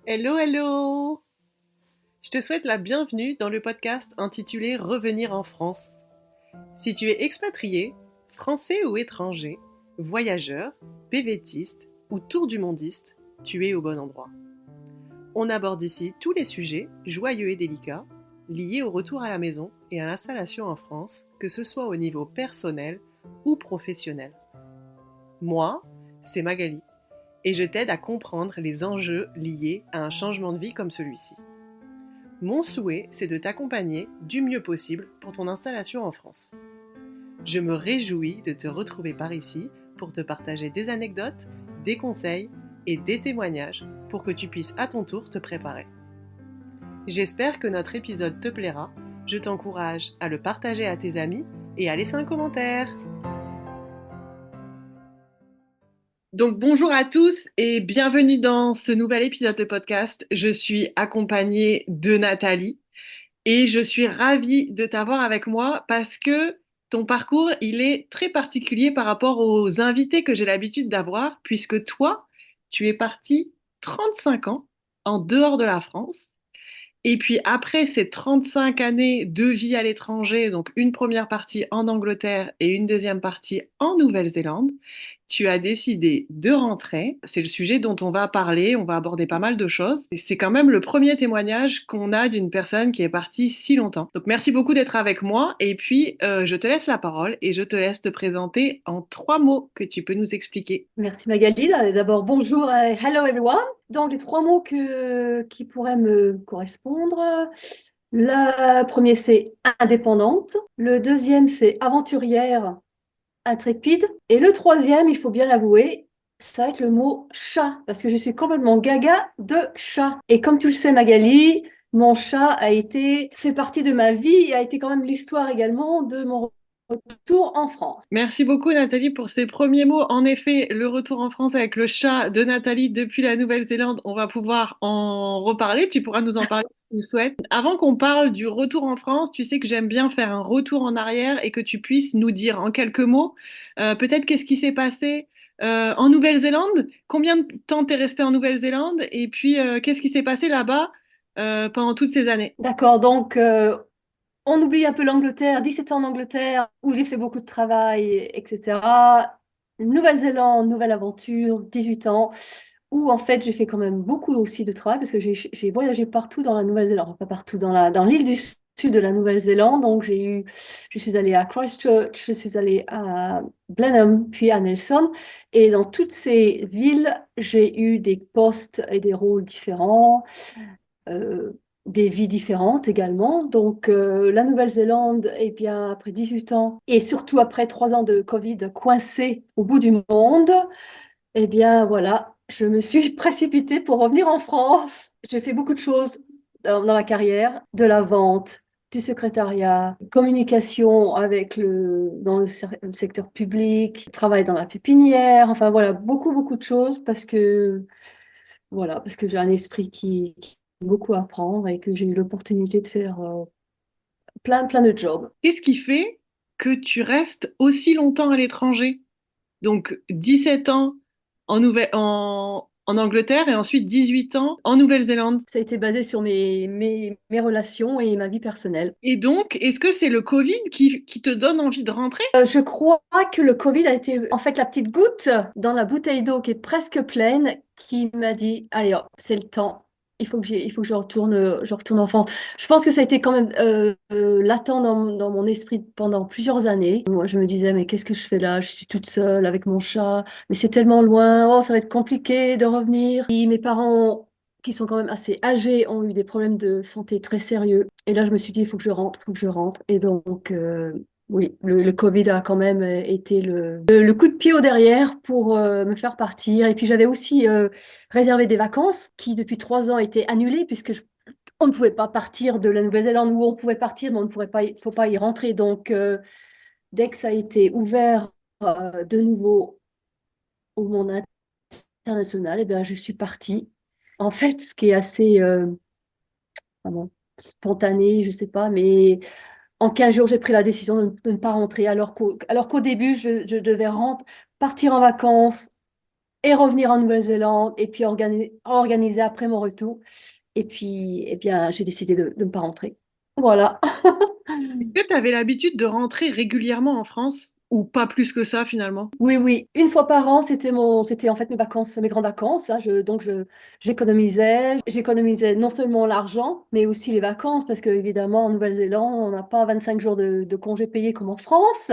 Hello, hello! Je te souhaite la bienvenue dans le podcast intitulé Revenir en France. Si tu es expatrié, français ou étranger, voyageur, PVTiste ou tour du mondiste, tu es au bon endroit. On aborde ici tous les sujets, joyeux et délicats, liés au retour à la maison et à l'installation en France, que ce soit au niveau personnel ou professionnel. Moi, c'est Magali, et je t'aide à comprendre les enjeux liés à un changement de vie comme celui-ci. Mon souhait, c'est de t'accompagner du mieux possible pour ton installation en France. Je me réjouis de te retrouver par ici pour te partager des anecdotes, des conseils et des témoignages pour que tu puisses à ton tour te préparer. J'espère que notre épisode te plaira. Je t'encourage à le partager à tes amis et à laisser un commentaire. Donc bonjour à tous et bienvenue dans ce nouvel épisode de podcast. Je suis accompagnée de Nathalie. Et je suis ravie de t'avoir avec moi parce que ton parcours, il est très particulier par rapport aux invités que j'ai l'habitude d'avoir, puisque toi, tu es parti 35 ans en dehors de la France. Et puis après ces 35 années de vie à l'étranger, donc une première partie en Angleterre et une deuxième partie en Nouvelle-Zélande, tu as décidé de rentrer. C'est le sujet dont on va parler, on va aborder pas mal de choses. Et c'est quand même le premier témoignage qu'on a d'une personne qui est partie si longtemps. Donc merci beaucoup d'être avec moi et puis je te laisse la parole et je te laisse te présenter en 3 mots que tu peux nous expliquer. Merci Magali. D'abord, bonjour et hello everyone. Donc, les trois mots qui pourraient me correspondre. Le premier, c'est indépendante. Le deuxième, c'est aventurière, intrépide. Et le troisième, il faut bien l'avouer, ça va être le mot chat, parce que je suis complètement gaga de chat. Et comme tu le sais, Magali, mon chat fait partie de ma vie et a été quand même l'histoire également de mon retour en France. Merci beaucoup Nathalie pour ces premiers mots. En effet, le retour en France avec le chat de Nathalie depuis la Nouvelle-Zélande, on va pouvoir en reparler. Tu pourras nous en parler si tu le souhaites. Avant qu'on parle du retour en France, tu sais que j'aime bien faire un retour en arrière et que tu puisses nous dire en quelques mots, peut-être qu'est-ce qui s'est passé en Nouvelle-Zélande, combien de temps t'es resté en Nouvelle-Zélande et puis qu'est-ce qui s'est passé là-bas pendant toutes ces années. D'accord, donc on oublie un peu l'Angleterre, 17 ans en Angleterre, où j'ai fait beaucoup de travail, etc. Nouvelle-Zélande, nouvelle aventure, 18 ans, où en fait j'ai fait quand même beaucoup aussi de travail, parce que j'ai voyagé partout dans la Nouvelle-Zélande, enfin pas partout, dans l'île du sud de la Nouvelle-Zélande. Donc je suis allée à Christchurch, je suis allée à Blenheim, puis à Nelson. Et dans toutes ces villes, j'ai eu des postes et des rôles différents. euh, des vies différentes également. Donc, la Nouvelle-Zélande, eh bien, après 18 ans, et surtout après 3 ans de Covid coincé au bout du monde, eh bien, voilà, je me suis précipitée pour revenir en France. J'ai fait beaucoup de choses dans ma carrière, de la vente, du secrétariat, communication dans le secteur public, travail dans la pépinière, enfin voilà, beaucoup, beaucoup de choses parce que j'ai un esprit qui aime beaucoup apprendre et que j'ai eu l'opportunité de faire plein, plein de jobs. Qu'est-ce qui fait que tu restes aussi longtemps à l'étranger? Donc 17 ans en Angleterre et ensuite 18 ans en Nouvelle-Zélande. Ça a été basé sur mes relations et ma vie personnelle. Et donc, est-ce que c'est le Covid qui te donne envie de rentrer? Je crois que le Covid a été en fait la petite goutte dans la bouteille d'eau qui est presque pleine qui m'a dit, allez hop, c'est le temps. Il faut que je retourne en France. Je pense que ça a été quand même latent dans mon esprit pendant plusieurs années. Moi, je me disais, mais qu'est-ce que je fais là? Je suis toute seule avec mon chat, mais c'est tellement loin. Oh, ça va être compliqué de revenir. Et mes parents, qui sont quand même assez âgés, ont eu des problèmes de santé très sérieux. Et là, je me suis dit, il faut que je rentre, il faut que je rentre. Et donc, oui, le Covid a quand même été le coup de pied au derrière pour me faire partir. Et puis j'avais aussi réservé des vacances qui, depuis 3 ans, étaient annulées puisque on ne pouvait pas partir de la Nouvelle-Zélande, où on pouvait partir, mais on ne pourrait pas, faut pas y rentrer. Donc, dès que ça a été ouvert de nouveau au monde international, eh bien, je suis partie. En fait, ce qui est assez comment, spontané, je sais pas, mais en 15 jours, j'ai pris la décision de ne pas rentrer, alors qu'au début, je devais partir en vacances et revenir en Nouvelle-Zélande et puis organiser après mon retour. Et puis, eh bien, j'ai décidé de ne pas rentrer. Voilà. Est-ce que tu avais l'habitude de rentrer régulièrement en France ou pas plus que ça finalement? Oui, oui, une fois par an, c'était en fait mes vacances, mes grandes vacances, hein. J'économisais non seulement l'argent, mais aussi les vacances, parce que évidemment en Nouvelle-Zélande, on n'a pas 25 jours de congés payés comme en France.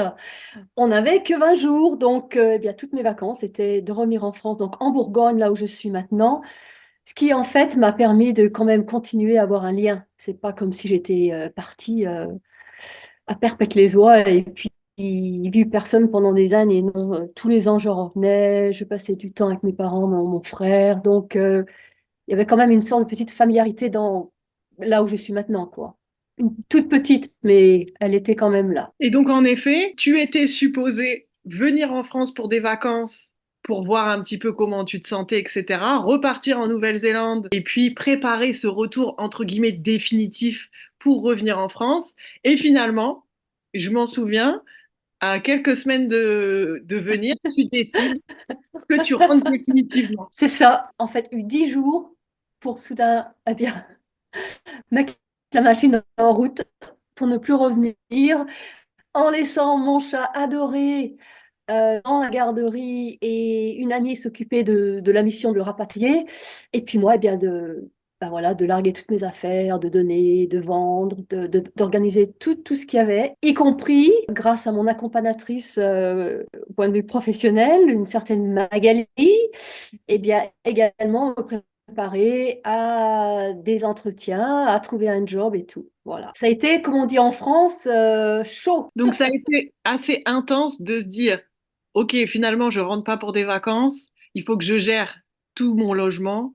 On n'avait que 20 jours, donc eh bien toutes mes vacances étaient de revenir en France, donc en Bourgogne, là où je suis maintenant, ce qui en fait m'a permis de quand même continuer à avoir un lien. C'est pas comme si j'étais partie à Perpète-les-Oies et puis vu personne pendant des années. Non, tous les ans, je revenais, je passais du temps avec mes parents, mon frère. Donc, il y avait quand même une sorte de petite familiarité dans là où je suis maintenant, quoi. Une toute petite, mais elle était quand même là. Et donc, en effet, tu étais supposé venir en France pour des vacances, pour voir un petit peu comment tu te sentais, etc., repartir en Nouvelle-Zélande et puis préparer ce retour, entre guillemets, définitif pour revenir en France. Et finalement, je m'en souviens, à quelques semaines de venir, tu décides que tu rentres définitivement. C'est ça. En fait, eu 10 jours pour soudain, eh bien, mettre la machine en route pour ne plus revenir, en laissant mon chat adoré dans la garderie et une amie s'occupait de la mission de le rapatrier. Et puis moi, eh bien, ben voilà, de larguer toutes mes affaires, de donner, de vendre, d'organiser tout ce qu'il y avait, y compris, grâce à mon accompagnatrice au point de vue professionnel, une certaine Magali, et bien également me préparer à des entretiens, à trouver un job et tout. Voilà. Ça a été, comme on dit en France, chaud. Donc, ça a été assez intense de se dire, OK, finalement, je rentre pas pour des vacances, il faut que je gère tout mon logement,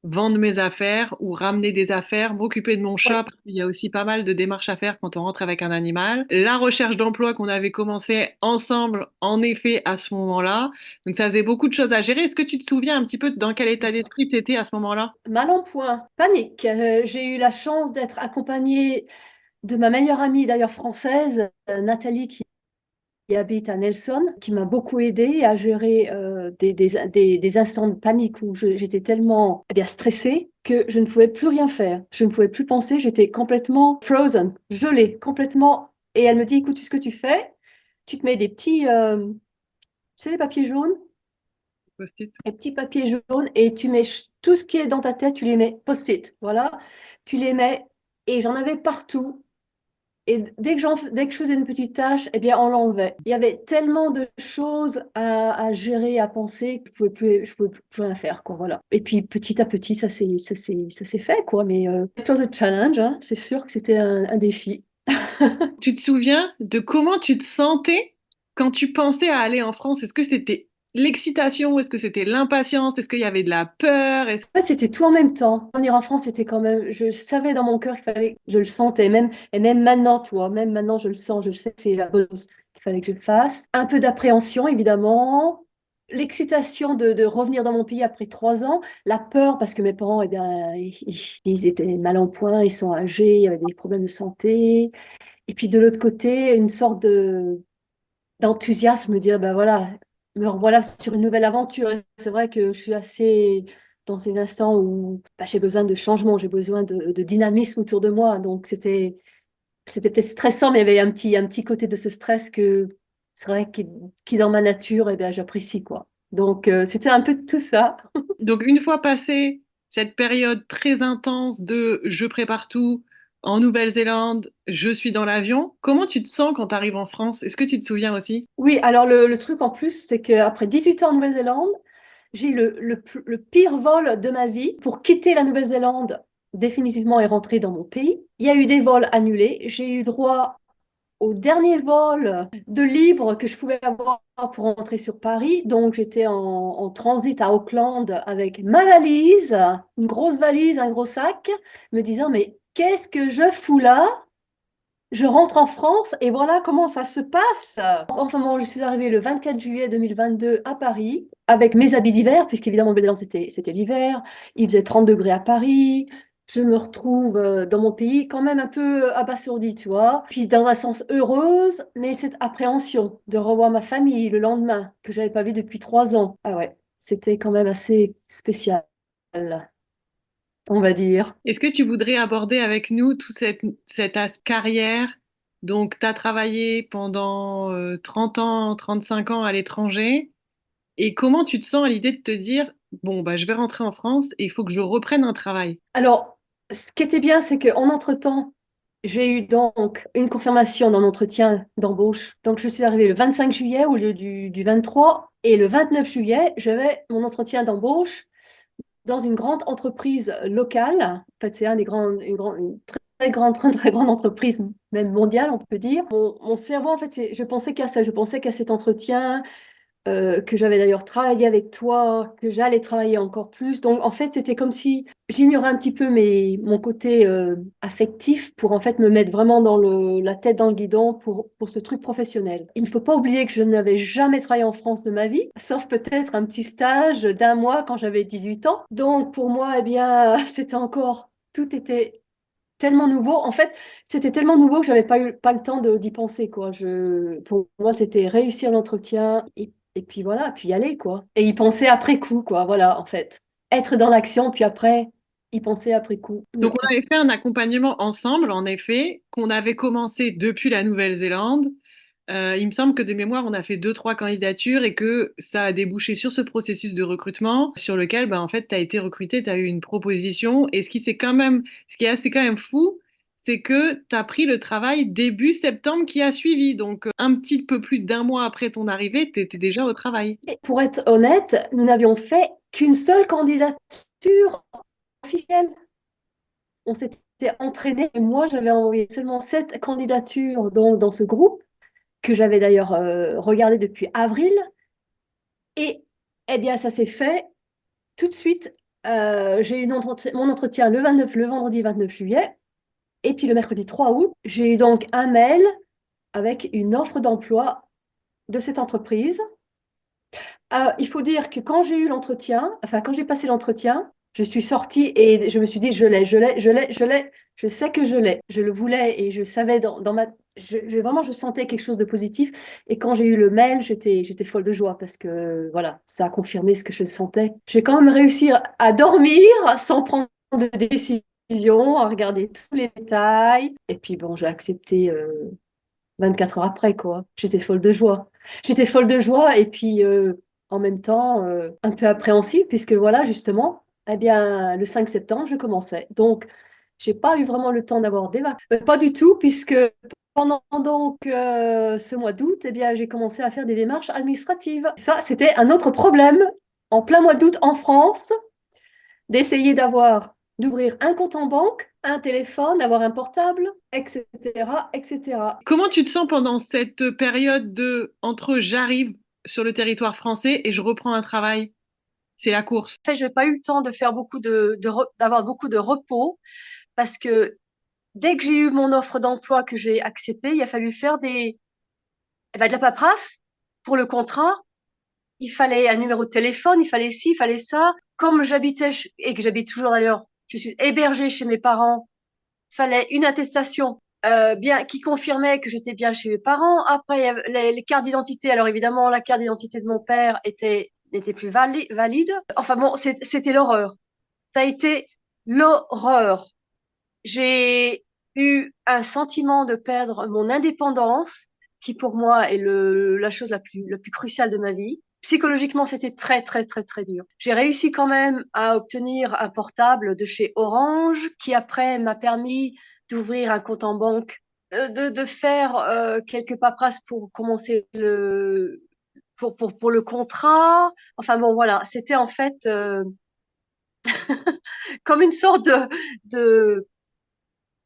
vendre mes affaires ou ramener des affaires, m'occuper de mon chat Oui, parce qu'il y a aussi pas mal de démarches à faire quand on rentre avec un animal. La recherche d'emploi qu'on avait commencé ensemble, en effet, à ce moment-là. Donc ça faisait beaucoup de choses à gérer. Est-ce que tu te souviens un petit peu dans quel c'est état ça. d'esprit tu étais à ce moment-là? Mal en point, panique. J'ai eu la chance d'être accompagnée de ma meilleure amie, d'ailleurs française, Nathalie, qui habite à Nelson, qui m'a beaucoup aidée à gérer des instants de panique où j'étais tellement eh bien, stressée que je ne pouvais plus rien faire. Je ne pouvais plus penser, j'étais complètement frozen, gelée, complètement. Et elle me dit, écoute, ce que tu fais, tu te mets des petits, tu sais, les papiers jaunes, Post-it. les petits papiers jaunes, et tu mets tout ce qui est dans ta tête, tu les mets post-it, voilà. Tu les mets, et j'en avais partout. Et dès que je faisais une petite tâche, eh bien, on l'enlevait. Il y avait tellement de choses à gérer, à penser, que je pouvais plus rien faire, quoi, voilà. Et puis, petit à petit, ça s'est fait, quoi. Mais it was a challenge, hein. C'est sûr que c'était un défi. Tu te souviens de comment tu te sentais quand tu pensais à aller en France? Est-ce que c'était l'excitation? Est-ce que c'était l'impatience? Est-ce qu'il y avait de la peur? En fait, c'était tout en même temps. Venir en France, c'était quand même, je savais dans mon cœur qu'il fallait, je le sentais, même, et même maintenant, tu vois, même maintenant, je le sens, je le sais que c'est la bonne chose qu'il fallait que je le fasse. Un peu d'appréhension, évidemment. L'excitation de revenir dans mon pays après 3 ans. La peur, parce que mes parents, eh bien, ils étaient mal en point, ils sont âgés, il y avait des problèmes de santé. Et puis de l'autre côté, une sorte d'enthousiasme, me dire, ben voilà, me revoilà sur une nouvelle aventure. Et c'est vrai que je suis assez dans ces instants où ben, j'ai besoin de changement, j'ai besoin de dynamisme autour de moi. Donc c'était peut-être stressant, mais il y avait un petit côté de ce stress que c'est vrai qui dans ma nature, eh bien, j'apprécie, quoi. Donc c'était un peu de tout ça. Donc, une fois passée cette période très intense de je prépare tout en Nouvelle-Zélande, je suis dans l'avion, comment tu te sens quand tu arrives en France? Est-ce que tu te souviens aussi? Oui, alors le truc en plus, c'est qu'après 18 ans en Nouvelle-Zélande, j'ai eu le pire vol de ma vie pour quitter la Nouvelle-Zélande définitivement et rentrer dans mon pays. Il y a eu des vols annulés. J'ai eu droit au dernier vol de libre que je pouvais avoir pour rentrer sur Paris. Donc j'étais en transit à Auckland avec ma valise, une grosse valise, un gros sac, me disant, mais qu'est-ce que je fous là? Je rentre en France et voilà comment ça se passe. Enfin bon, je suis arrivée le 24 juillet 2022 à Paris avec mes habits d'hiver, puisqu'évidemment, Nouvelle-Zélande, c'était l'hiver. Il faisait 30 degrés à Paris. Je me retrouve dans mon pays quand même un peu abasourdie, tu vois. Puis dans un sens heureuse, mais cette appréhension de revoir ma famille le lendemain, que j'avais pas vu depuis 3 ans. Ah ouais. C'était quand même assez spécial, on va dire. Est-ce que tu voudrais aborder avec nous tout cette carrière? Donc, tu as travaillé pendant 30 ans, 35 ans à l'étranger. Et comment tu te sens à l'idée de te dire, bon, bah, je vais rentrer en France et il faut que je reprenne un travail? Alors, ce qui était bien, c'est qu'en entre-temps, j'ai eu donc une confirmation d'un entretien d'embauche. Donc, je suis arrivée le 25 juillet au lieu du 23. Et le 29 juillet, j'avais mon entretien d'embauche dans une grande entreprise locale. En fait, c'est une très grande, très grande entreprise, même mondiale, on peut dire. Mon cerveau, en fait, je pensais qu'à ça. Je pensais qu'à cet entretien, que j'avais d'ailleurs travaillé avec toi, que j'allais travailler encore plus. Donc, en fait, c'était comme si j'ignorais un petit peu mon côté affectif pour en fait me mettre vraiment la tête dans le guidon pour ce truc professionnel. Il ne faut pas oublier que je n'avais jamais travaillé en France de ma vie, sauf peut-être un petit stage d'un mois quand j'avais 18 ans. Donc, pour moi, eh bien, c'était encore, tout était tellement nouveau. En fait, c'était tellement nouveau que j'avais pas le temps d'y penser, quoi. Pour moi, c'était réussir l'entretien et puis voilà, puis y aller, quoi. Et y penser après coup, quoi. Voilà, en fait. Être dans l'action, puis après, y penser après coup. Donc, on avait fait un accompagnement ensemble, en effet, qu'on avait commencé depuis la Nouvelle-Zélande. Il me semble que de mémoire, on a fait deux, trois candidatures et que ça a débouché sur ce processus de recrutement sur lequel, ben, en fait, tu as été recruté, tu as eu une proposition. Et ce qui est assez quand même fou, c'est que tu as pris le travail début septembre qui a suivi. Donc, un petit peu plus d'un mois après ton arrivée, tu étais déjà au travail. Et pour être honnête, nous n'avions fait qu'une seule candidature officielle. On s'était entraîné. Et moi, j'avais envoyé seulement 7 candidatures dans ce groupe, que j'avais d'ailleurs regardé depuis avril. Et eh bien, ça s'est fait tout de suite. J'ai eu mon entretien le vendredi 29 juillet. Et puis le mercredi 3 août, j'ai eu donc un mail avec une offre d'emploi de cette entreprise. Il faut dire que quand j'ai eu l'entretien, enfin quand j'ai passé l'entretien, je suis sortie et je me suis dit, je sais que je l'ai, je le voulais et je savais vraiment, je sentais quelque chose de positif. Et quand j'ai eu le mail, j'étais folle de joie parce que voilà, ça a confirmé ce que je sentais. J'ai quand même réussi à dormir sans prendre de décision, à regarder tous les détails. Et puis bon, j'ai accepté 24 heures après, quoi. J'étais folle de joie. J'étais folle de joie et puis en même temps un peu appréhensive puisque voilà, justement, eh bien, le 5 septembre, je commençais. Donc, j'ai pas eu vraiment le temps d'avoir des vacances. Pas du tout puisque pendant donc ce mois d'août, eh bien, j'ai commencé à faire des démarches administratives. Ça, c'était un autre problème en plein mois d'août en France d'essayer d'ouvrir un compte en banque, un téléphone, d'avoir un portable, etc., etc. Comment tu te sens pendant cette période de entre j'arrive sur le territoire français et je reprends un travail? C'est la course. En fait, je n'ai pas eu le temps de faire d'avoir beaucoup de repos parce que dès que j'ai eu mon offre d'emploi que j'ai acceptée, il a fallu faire de la paperasse pour le contrat. Il fallait un numéro de téléphone, il fallait ci, il fallait ça. Comme et que j'habite toujours d'ailleurs, je suis hébergée chez mes parents, il fallait une attestation bien qui confirmait que j'étais bien chez mes parents. Après, il y avait les cartes d'identité. Alors évidemment, la carte d'identité de mon père n'était plus valide. Enfin bon, c'était l'horreur. Ça a été l'horreur. J'ai eu un sentiment de perdre mon indépendance, qui pour moi est la chose la plus cruciale de ma vie. Psychologiquement, c'était très, très, très, très dur. J'ai réussi quand même à obtenir un portable de chez Orange, qui après m'a permis d'ouvrir un compte en banque, de faire quelques paperasses pour commencer pour le contrat. Enfin bon, voilà, c'était en fait comme une sorte de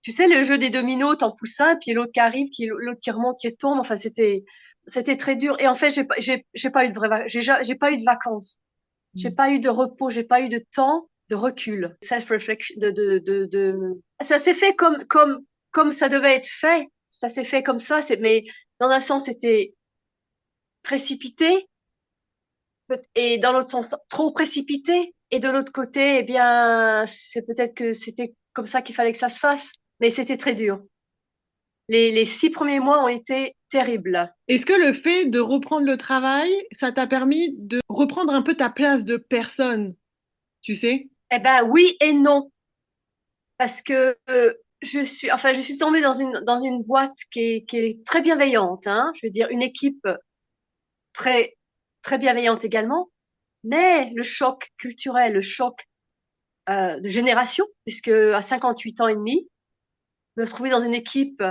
tu sais, le jeu des dominos, t'en pousses un, puis l'autre qui arrive, l'autre qui remonte, qui tombe. Enfin, c'était très dur. Et en fait, j'ai pas eu de j'ai pas eu de vacances. J'ai pas eu de repos. J'ai pas eu de temps de recul. Self-reflection, ça s'est fait comme ça devait être fait. Ça s'est fait comme ça. Mais dans un sens, c'était précipité. Et dans l'autre sens, trop précipité. Et de l'autre côté, eh bien, c'est peut-être que c'était comme ça qu'il fallait que ça se fasse. Mais c'était très dur. Les 6 premiers mois ont été terrible. Est-ce que le fait de reprendre le travail, ça t'a permis de reprendre un peu ta place de personne, tu sais? Eh ben oui et non, parce que je suis tombée dans une boîte qui est très bienveillante, hein. Je veux dire, une équipe très, très bienveillante également, mais le choc culturel, le choc de génération, puisque à 58 ans et demi, me retrouver dans une équipe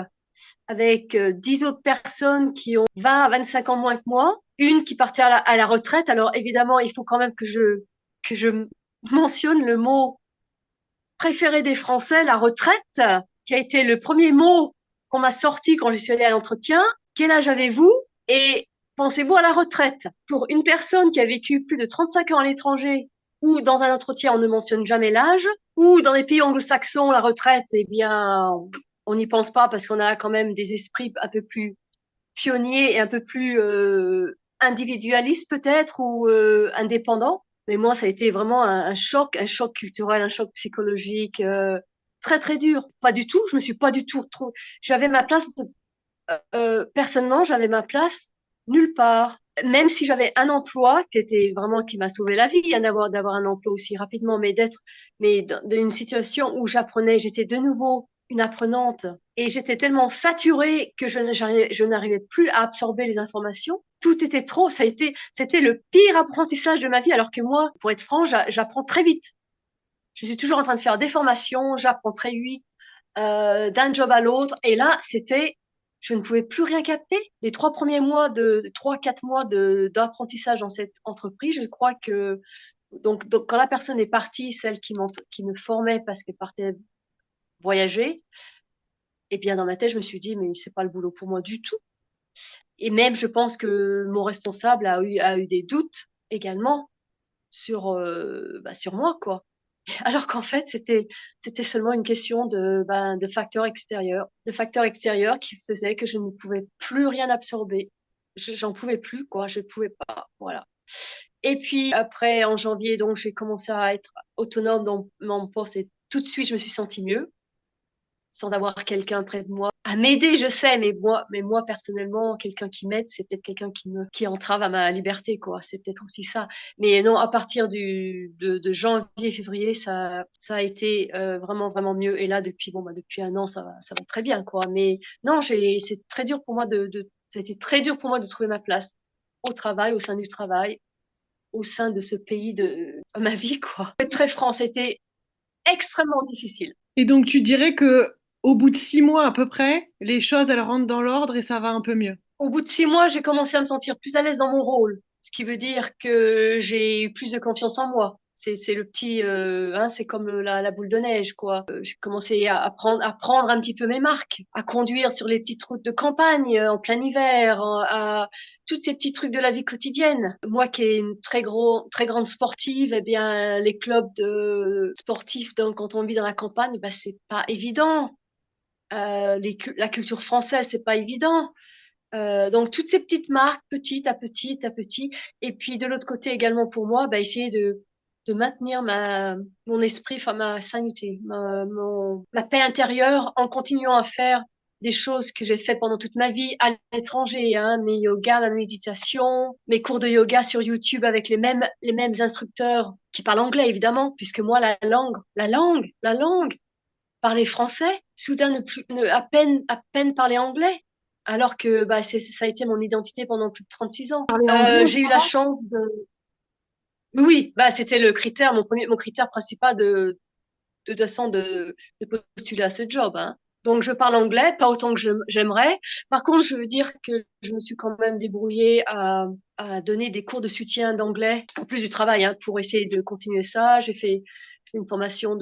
avec 10 autres personnes qui ont 20 à 25 ans moins que moi, une qui partait à la retraite. Alors évidemment, il faut quand même que je mentionne le mot préféré des Français, la retraite, qui a été le premier mot qu'on m'a sorti quand je suis allée à l'entretien. Quel âge avez-vous? Et pensez-vous à la retraite? Pour une personne qui a vécu plus de 35 ans à l'étranger, ou dans un entretien, on ne mentionne jamais l'âge, ou dans les pays anglo-saxons, la retraite, eh bien, on n'y pense pas parce qu'on a quand même des esprits un peu plus pionniers et un peu plus individualistes peut-être, ou indépendants. Mais moi, ça a été vraiment un choc culturel, un choc psychologique très très dur. Pas du tout, je me suis pas du tout retrouvée. J'avais ma place, personnellement, j'avais ma place nulle part. Même si j'avais un emploi qui était vraiment qui m'a sauvé la vie, hein, d'avoir un emploi aussi rapidement, mais d'une situation où j'apprenais, j'étais de nouveau une apprenante et j'étais tellement saturée que je n'arrivais plus à absorber les informations. Tout était trop, c'était le pire apprentissage de ma vie, alors que moi, pour être franc, j'apprends très vite. Je suis toujours en train de faire des formations, j'apprends très vite, d'un job à l'autre. Et là, je ne pouvais plus rien capter. Les 3 premiers mois trois, 4 mois d'apprentissage dans cette entreprise, je crois que, donc quand la personne est partie, celle qui me formait parce qu'elle partait voyager, et bien dans ma tête, je me suis dit, mais c'est pas le boulot pour moi du tout. Et même, je pense que mon responsable a eu des doutes également sur moi, quoi. Alors qu'en fait, c'était seulement une question de facteurs extérieurs qui faisaient que je ne pouvais plus rien absorber. J'en pouvais plus, quoi. Je pouvais pas, voilà. Et puis après, en janvier, donc j'ai commencé à être autonome dans mon poste et tout de suite, je me suis sentie mieux, sans avoir quelqu'un près de moi à m'aider, je sais, mais moi personnellement, quelqu'un qui m'aide, c'est peut-être quelqu'un qui entrave à ma liberté, quoi. C'est peut-être aussi ça. Mais non, à partir de janvier, février, ça a été vraiment, vraiment mieux. Et là, depuis un an, ça va très bien, quoi. Mais non, c'est très dur pour moi ça a été très dur pour moi de trouver ma place au travail, au sein du travail, au sein de ce pays de ma vie, quoi. Pour être très franc, c'était extrêmement difficile. Et donc tu dirais que au bout de 6 mois à peu près, les choses elles rentrent dans l'ordre et ça va un peu mieux. Au bout de 6 mois, j'ai commencé à me sentir plus à l'aise dans mon rôle, ce qui veut dire que j'ai eu plus de confiance en moi. C'est le petit, hein, c'est comme la boule de neige, quoi. J'ai commencé à prendre un petit peu mes marques, à conduire sur les petites routes de campagne en plein hiver, à toutes ces petits trucs de la vie quotidienne. Moi, qui est une très grande sportive, eh bien, les clubs de sportifs, quand on vit dans la campagne, bah, c'est pas évident. La culture française, c'est pas évident. Donc toutes ces petites marques, petit à petit, et puis de l'autre côté également pour moi, bah, essayer de maintenir mon esprit, enfin ma sanité, ma paix intérieure en continuant à faire des choses que j'ai fait pendant toute ma vie à l'étranger, hein, mes yogas, ma méditation, mes cours de yoga sur YouTube avec les mêmes instructeurs qui parlent anglais évidemment, puisque moi la langue parler français, soudain à peine parler anglais, alors que bah, ça a été mon identité pendant plus de 36 ans. Parler anglais au J'ai eu la travail? chance de... Oui, bah, c'était le critère, mon critère principal de, toute façon, de postuler à ce job. Hein. Donc, je parle anglais, pas autant que j'aimerais. Par contre, je veux dire que je me suis quand même débrouillée à donner des cours de soutien d'anglais, en plus du travail, hein, pour essayer de continuer ça. J'ai fait une formation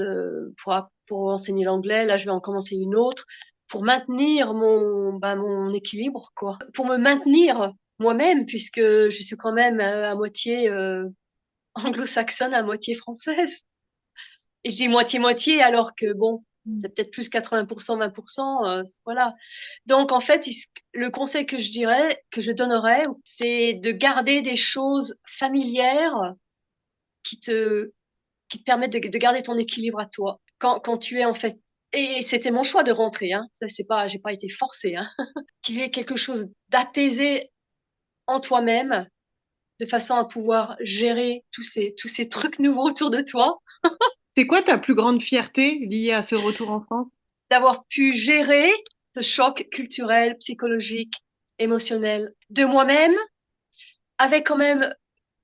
pour enseigner l'anglais. Là, je vais en commencer une autre pour maintenir mon équilibre, quoi. Pour me maintenir moi-même, puisque je suis quand même à moitié anglo-saxonne, à moitié française. Et je dis moitié-moitié, alors que bon, c'est peut-être plus 80%, 20%, voilà. Donc, en fait, le conseil que que je donnerais, c'est de garder des choses familières qui te, qui te permettent de garder ton équilibre à toi. Quand tu es, en fait, Et c'était mon choix de rentrer, hein. Ça, c'est pas, j'ai pas été forcée, hein. Qu'il y ait quelque chose d'apaisé en toi-même, de façon à pouvoir gérer tous ces trucs nouveaux autour de toi, C'est quoi ta plus grande fierté liée à ce retour en France? d'avoir pu gérer ce choc culturel, psychologique, émotionnel de moi-même, avec quand même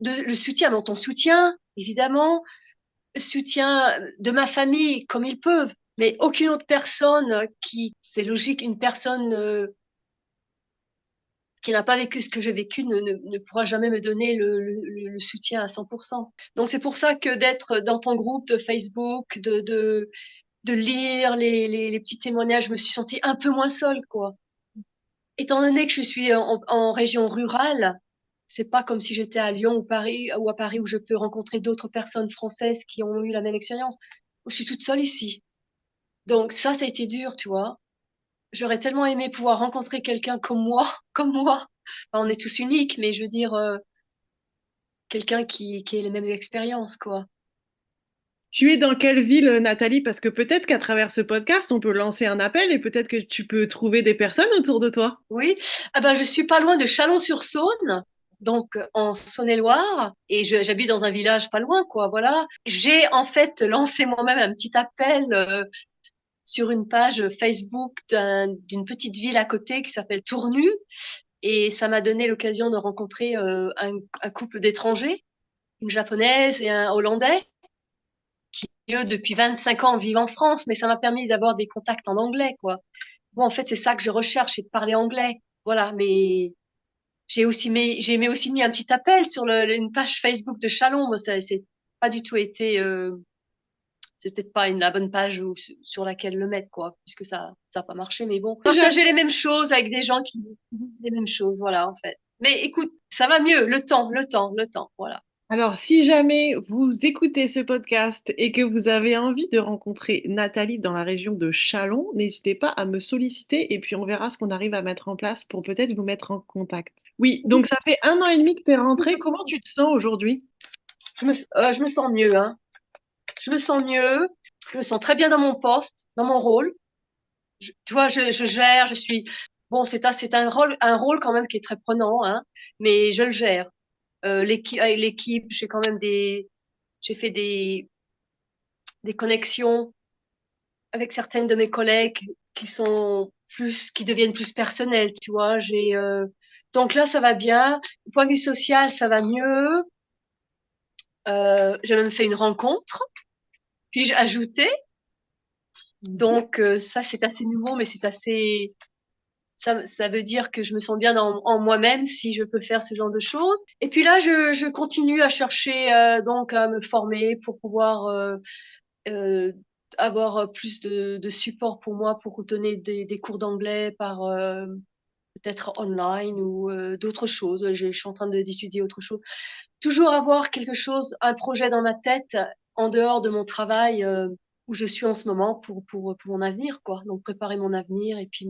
le soutien, ton soutien, évidemment, le soutien de ma famille comme ils peuvent, mais aucune autre personne c'est logique, une personne qui n'a pas vécu ce que j'ai vécu ne pourra jamais me donner le soutien à 100%. Donc c'est pour ça que d'être dans ton groupe de Facebook, de lire les petits témoignages, je me suis sentie un peu moins seule, quoi. Étant donné que je suis en région rurale, c'est pas comme si j'étais à Lyon ou à Paris où je peux rencontrer d'autres personnes françaises qui ont eu la même expérience. Je suis toute seule ici. Donc ça a été dur, tu vois. J'aurais tellement aimé pouvoir rencontrer quelqu'un comme moi, comme moi. Enfin, on est tous uniques, mais je veux dire, quelqu'un qui ait les mêmes expériences, quoi. Tu es dans quelle ville, Nathalie? Parce que peut-être qu'à travers ce podcast, on peut lancer un appel et peut-être que tu peux trouver des personnes autour de toi. Oui, ah ben, je suis pas loin de Chalon-sur-Saône, donc en Saône-et-Loire, et j'habite dans un village pas loin, quoi. Voilà. J'ai en fait lancé moi-même un petit appel sur une page Facebook d'une petite ville à côté qui s'appelle Tournu, et ça m'a donné l'occasion de rencontrer un couple d'étrangers, une japonaise et un hollandais. Eux, depuis 25 ans, vivent en France, mais ça m'a permis d'avoir des contacts en anglais, quoi. Bon, en fait, c'est ça que je recherche, c'est de parler anglais. Voilà, mais j'ai aussi mis un petit appel sur une page Facebook de Chalon. Moi, ça, c'est pas du tout été, c'est peut-être pas la bonne page sur laquelle le mettre, quoi, puisque ça a pas marché. Mais bon, Déjà, partager les mêmes choses avec des gens qui vivent les mêmes choses, voilà, en fait. Mais écoute, ça va mieux, le temps, voilà. alors, si jamais vous écoutez ce podcast et que vous avez envie de rencontrer Nathalie dans la région de Châlons, n'hésitez pas à me solliciter et puis on verra ce qu'on arrive à mettre en place pour peut-être vous mettre en contact. Oui, donc ça fait 1 an et demi que tu es rentrée. Comment tu te sens aujourd'hui? Je me sens mieux, hein. Je me sens mieux. Je me sens très bien dans mon poste, dans mon rôle. Tu vois, je gère, je suis. Bon, c'est un rôle quand même qui est très prenant, hein, mais je le gère. Avec l'équipe, j'ai fait des connexions avec certaines de mes collègues qui deviennent plus personnelles, tu vois. Donc là, ça va bien. Du point de vue social, ça va mieux. J'ai même fait une rencontre, puis-je ajouter. Donc ça, c'est assez nouveau, mais ça veut dire que je me sens bien en moi-même si je peux faire ce genre de choses. Et puis là, je continue à chercher donc à me former pour pouvoir euh, avoir plus de support pour moi pour donner des cours d'anglais par peut-être online ou d'autres choses. Je suis en train d'étudier autre chose. Toujours avoir quelque chose, un projet dans ma tête en dehors de mon travail où je suis en ce moment pour mon avenir, quoi. Donc préparer mon avenir et puis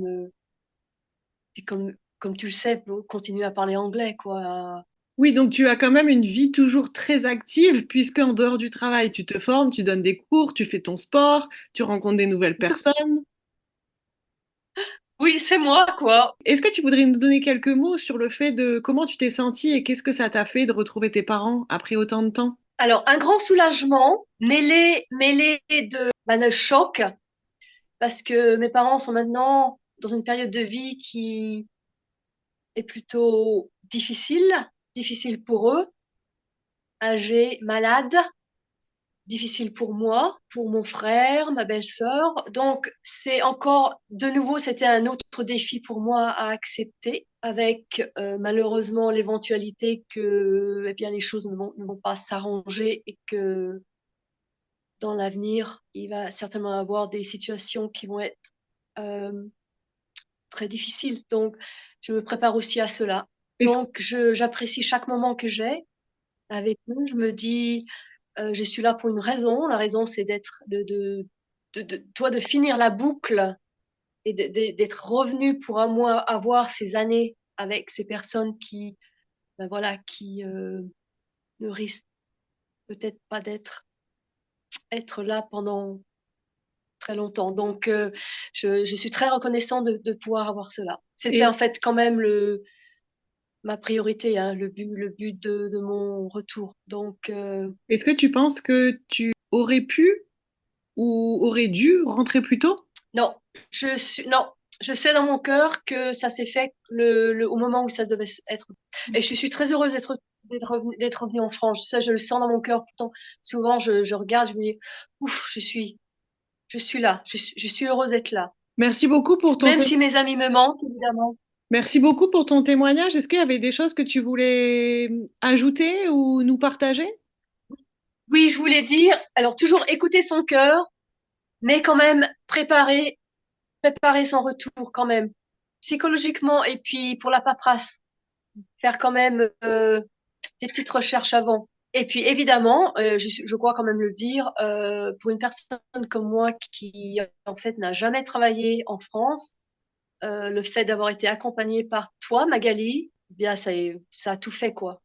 comme tu le sais, continuer à parler anglais, quoi. Oui, donc tu as quand même une vie toujours très active puisque en dehors du travail, tu te formes, tu donnes des cours, tu fais ton sport, tu rencontres des nouvelles personnes. Oui, c'est moi, quoi. Est-ce que tu voudrais nous donner quelques mots sur le fait de comment tu t'es sentie et qu'est-ce que ça t'a fait de retrouver tes parents après autant de temps? Alors, un grand soulagement mêlé de choc, parce que mes parents sont maintenant dans une période de vie qui est plutôt difficile pour eux, âgés, malades, difficile pour moi, pour mon frère, ma belle-sœur. Donc, de nouveau, c'était un autre défi pour moi à accepter, avec malheureusement l'éventualité que, eh bien, les choses ne vont pas s'arranger et que dans l'avenir, il va certainement avoir des situations qui vont être euh, très difficiles. Donc, je me prépare aussi à cela. Est-ce Donc, j'apprécie chaque moment que j'ai avec eux. Je me dis, je suis là pour une raison. La raison, c'est toi, de finir la boucle et d'être revenu pour un mois avoir ces années avec ces personnes ben voilà, qui ne risquent peut-être pas être là pendant très longtemps. Donc, je suis très reconnaissante de pouvoir avoir cela. C'était Et en fait quand même ma priorité, hein, le but de mon retour. Donc, est-ce que tu penses que tu aurais pu ou aurais dû rentrer plus tôt? non, non, je sais dans mon cœur que ça s'est fait au moment où ça devait être. Et je suis très heureuse d'être revenue en France. Ça, je le sens dans mon cœur. Pourtant, souvent, je regarde, je me dis, ouf, je suis là. Je suis heureuse d'être là. Merci beaucoup pour ton Même si mes amis me manquent, évidemment. Merci beaucoup pour ton témoignage. Est-ce qu'il y avait des choses que tu voulais ajouter ou nous partager? Oui, je voulais dire, alors toujours écouter son cœur, mais quand même préparer son retour quand même, psychologiquement et puis pour la paperasse, faire quand même des petites recherches avant. Et puis évidemment, je crois quand même le dire, pour une personne comme moi qui en fait n'a jamais travaillé en France, le fait d'avoir été accompagnée par toi, Magali, eh bien ça a tout fait quoi.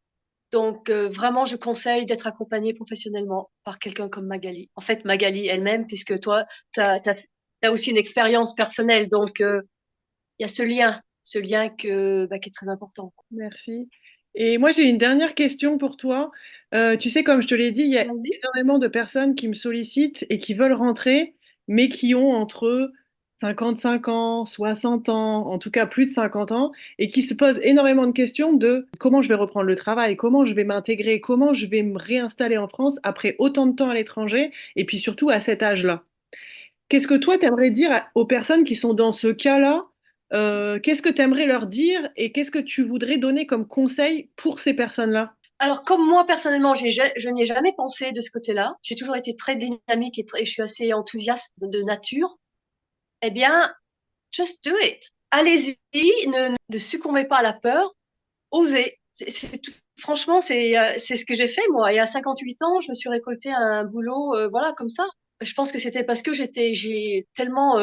Donc vraiment, je conseille d'être accompagnée professionnellement par quelqu'un comme Magali. En fait, Magali elle-même, puisque toi, t'as aussi une expérience personnelle, donc il y a ce lien qui est très important. Merci. Et moi, j'ai une dernière question pour toi. Tu sais, comme je te l'ai dit, il y a Vas-y. énormément de personnes qui me sollicitent et qui veulent rentrer, mais qui ont entre 55 ans, 60 ans, en tout cas plus de 50 ans, et qui se posent énormément de questions de comment je vais reprendre le travail, comment je vais m'intégrer, comment je vais me réinstaller en France après autant de temps à l'étranger, et puis surtout à cet âge-là. Qu'est-ce que toi, t'aimerais dire aux personnes qui sont dans ce cas-là? Qu'est-ce que tu aimerais leur dire et qu'est-ce que tu voudrais donner comme conseil pour ces personnes-là? Alors, comme moi, personnellement, je n'y ai jamais pensé de ce côté-là. J'ai toujours été très dynamique et je suis assez enthousiaste de nature. Eh bien, just do it. Allez-y, ne succombez pas à la peur, osez. Franchement, c'est ce que j'ai fait, moi. Et à 58 ans, je me suis récolté un boulot, voilà, comme ça. Je pense que c'était parce que j'ai tellement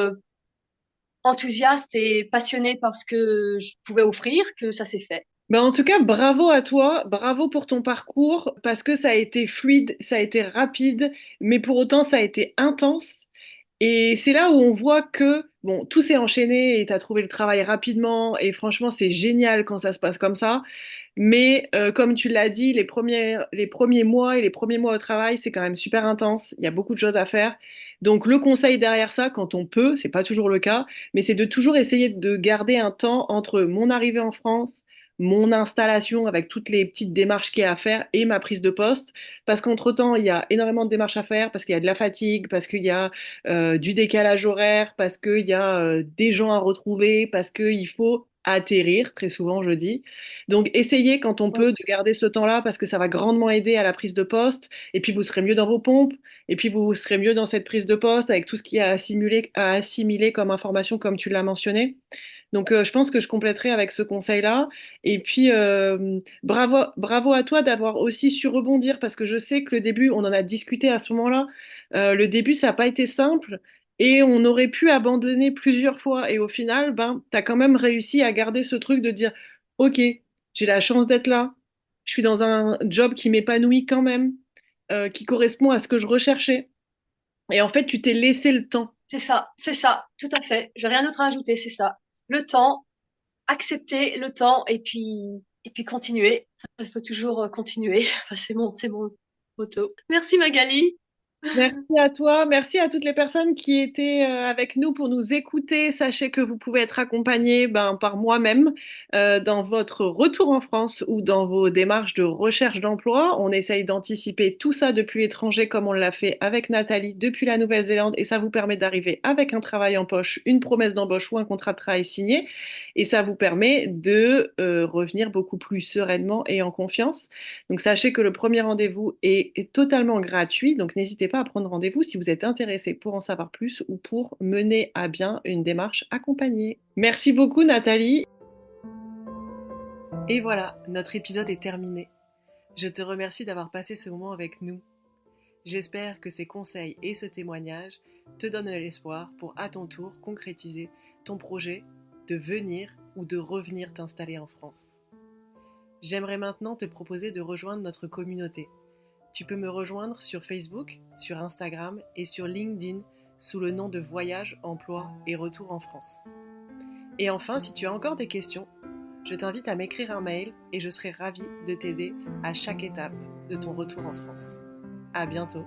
enthousiaste et passionnée par ce que je pouvais offrir que ça s'est fait. Ben, en tout cas, bravo à toi, bravo pour ton parcours, parce que ça a été fluide, ça a été rapide, mais pour autant, ça a été intense. Et c'est là où on voit que, bon, tout s'est enchaîné et tu as trouvé le travail rapidement, et franchement, c'est génial quand ça se passe comme ça. Mais comme tu l'as dit, les premiers mois et les premiers mois au travail, c'est quand même super intense. Il y a beaucoup de choses à faire. Donc le conseil derrière ça, quand on peut, c'est pas toujours le cas, mais c'est de toujours essayer de garder un temps entre mon arrivée en France, mon installation avec toutes les petites démarches qu'il y a à faire et ma prise de poste. Parce qu'entre-temps, il y a énormément de démarches à faire, parce qu'il y a de la fatigue, parce qu'il y a du décalage horaire, parce qu'il y a des gens à retrouver, parce qu'il faut atterrir, très souvent je dis. Donc, essayez quand on Ouais. peut de garder ce temps-là parce que ça va grandement aider à la prise de poste. Et puis, vous serez mieux dans vos pompes. Et puis, vous serez mieux dans cette prise de poste avec tout ce qu'il y a à assimiler comme information, comme tu l'as mentionné. Donc, je pense que je compléterai avec ce conseil-là. Et puis, bravo, bravo à toi d'avoir aussi su rebondir parce que je sais que le début, on en a discuté à ce moment-là. Le début, ça n'a pas été simple. Et on aurait pu abandonner plusieurs fois. Et au final, ben, tu as quand même réussi à garder ce truc de dire, OK, j'ai la chance d'être là. Je suis dans un job qui m'épanouit quand même, qui correspond à ce que je recherchais. Et en fait, tu t'es laissé le temps. C'est ça, tout à fait. J'ai rien d'autre à ajouter, c'est ça. Le temps, accepter le temps et puis continuer. Il faut toujours continuer. Enfin, c'est mon motto. Merci Magali. Merci à toi, merci à toutes les personnes qui étaient avec nous pour nous écouter. Sachez que vous pouvez être accompagnés ben, par moi-même dans votre retour en France ou dans vos démarches de recherche d'emploi. On essaye d'anticiper tout ça depuis l'étranger comme on l'a fait avec Nathalie depuis la Nouvelle-Zélande et ça vous permet d'arriver avec un travail en poche, une promesse d'embauche ou un contrat de travail signé et ça vous permet de revenir beaucoup plus sereinement et en confiance. Donc sachez que le premier rendez-vous est totalement gratuit, donc n'hésitez pas à prendre rendez-vous si vous êtes intéressé pour en savoir plus ou pour mener à bien une démarche accompagnée. Merci beaucoup Nathalie. Et voilà, notre épisode est terminé. Je te remercie d'avoir passé ce moment avec nous. J'espère que ces conseils et ce témoignage te donnent l'espoir pour à ton tour concrétiser ton projet de venir ou de revenir t'installer en France. J'aimerais maintenant te proposer de rejoindre notre communauté. Tu peux me rejoindre sur Facebook, sur Instagram et sur LinkedIn sous le nom de Voyage, Emploi et Retour en France. Et enfin, si tu as encore des questions, je t'invite à m'écrire un mail et je serai ravie de t'aider à chaque étape de ton retour en France. À bientôt!